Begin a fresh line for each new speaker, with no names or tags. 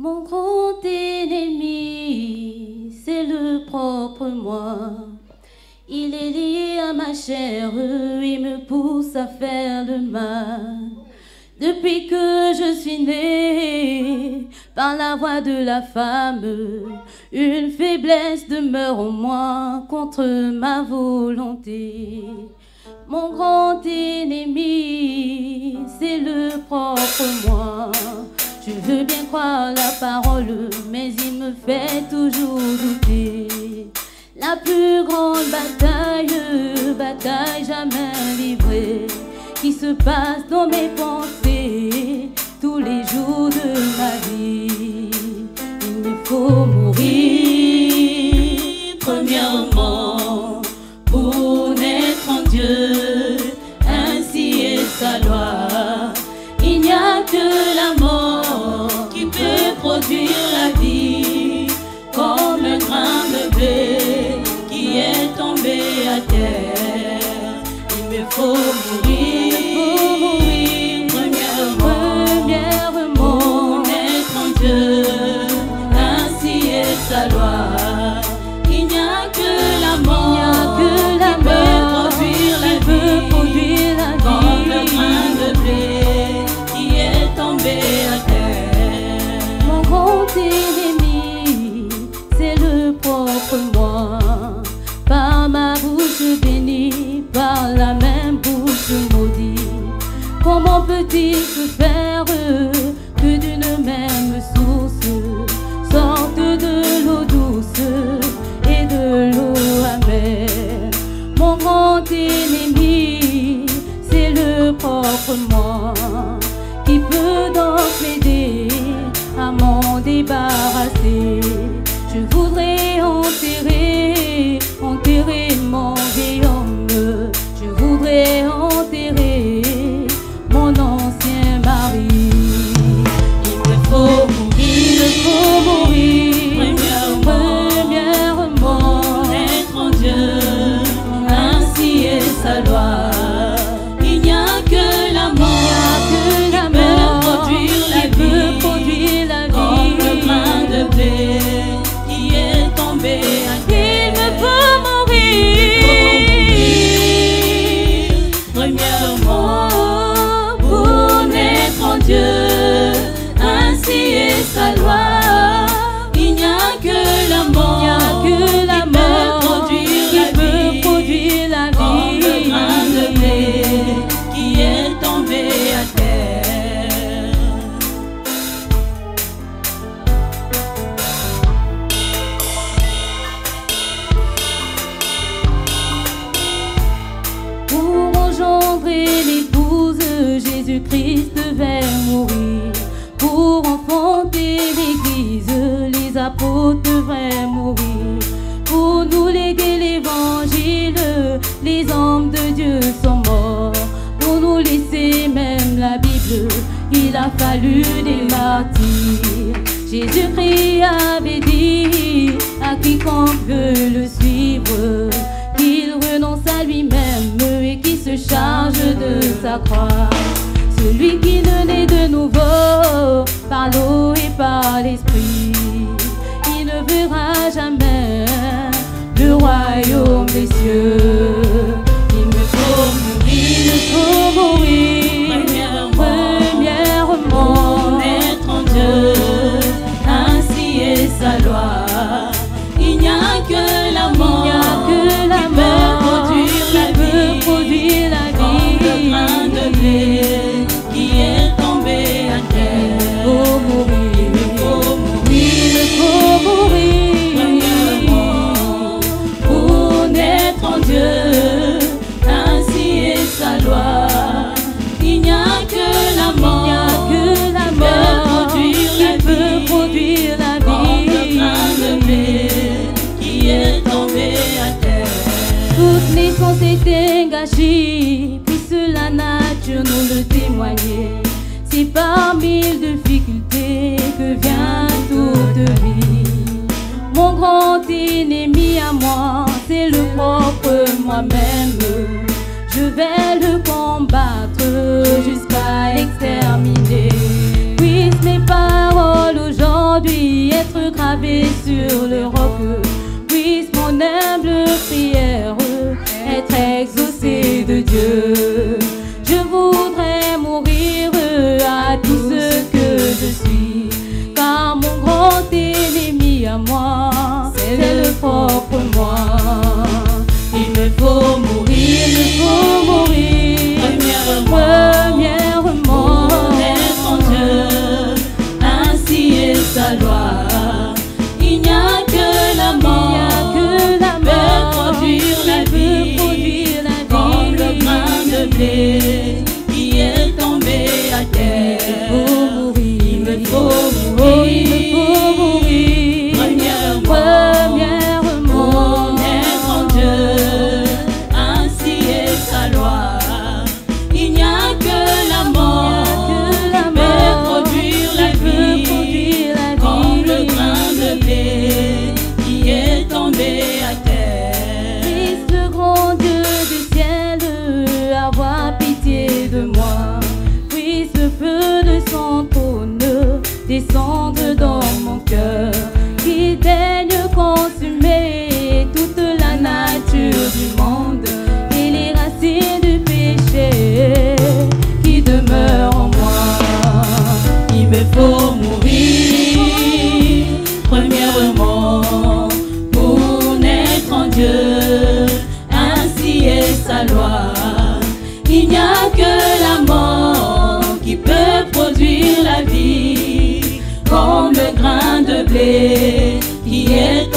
Mon grand ennemi, c'est le propre moi. Il est lié à ma chair, il me pousse à faire le mal. Depuis que je suis née, par la voix de la femme, une faiblesse demeure en moi contre ma volonté. Mon grand ennemi, c'est le propre moi. Je veux bien croire la parole, mais il me fait toujours douter. La plus grande bataille jamais livrée, qui se passe dans mes pensées tous les jours de ma vie. Il me faut mourir, premièrement, pour naître en Dieu, ainsi est sa loi. Il n'y a que la mort qui peut produire la vie, comme un grain de blé qui est tombé à terre. Il me faut mourir, premièrement, pour naître en Dieu, ainsi est sa loi. Il n'y a que la mort qui peut produire la vie, comme le grain de blé qui est tombé à terre. Mon grand ennemi, c'est le propre moi. Par ma bouche bénie, par la même bouche maudite. Comment peut-il se faire que d'une même source sorte de l'eau douce et de l'eau amère? Mon grand ennemi, c'est le propre moi, qui peut donc m'aider à m'en débarrasser. Je voudrais enterrer mon vieil homme. Je voudrais enterrer mon ancien mari. Il me faut mourir, premièrement, naître en Dieu, ainsi est sa loi. Il n'y a que la mort qui peut produire la vie, comme le grain de blé qui est tombé à terre. Il me faut mourir, premièrement, pour naître en Dieu, ainsi est sa loi. Il n'y a que la mort qui peut produire la vie, comme le grain de blé qui est tombé à terre. Pour engendrer l'épouse, Jésus-Christ devait mourir. Pour enfanter l'Église, les apôtres devraient mourir. Pour nous léguer l'Évangile, les hommes de Dieu sont morts. Pour nous laisser même la Bible, il a fallu des martyrs. Jésus-Christ avait dit à quiconque veut le suivre, qu'il renonce à lui-même et qui se charge de sa croix. Celui qui ne naît de nouveau par l'eau et par l'esprit, il ne verra jamais le royaume des cieux. Il me faut mourir, premièrement, naître en Dieu, ainsi est sa loi. Il n'y a que la mort qui peut produire la vie, comme le grain de blé qui est tombé à terre. Il faut mourir, premièrement, pour naître en Dieu, gravé sur le roc. Puisse mon humble prière être exaucée de Dieu. Je voudrais mourir à tout ce que je suis, car mon grand ennemi à moi, c'est le propre moi. Il me faut mourir, premièrement, être en Dieu, ainsi est sa loi. Il n'y a que la mort, peut produire la vie, comme le grain de blé qui est tombé à terre. Il me faut mourir, premièrement, être en Dieu, ainsi est sa loi. Il n'y a que la mort, peut produire la vie, comme le grain de blé qui est tombé à terre. Puisse le grand Dieu du ciel avoir pitié de moi. Puisse le feu de son trône descendre dans mon cœur, qui daigne consumer toute la nature du monde et les racines du péché qui demeurent en moi. Il me faut mourir, premièrement, pour naître en Dieu, ainsi est sa loi. Il n'y a que la mort qui peut produire la vie, comme le grain de blé qui est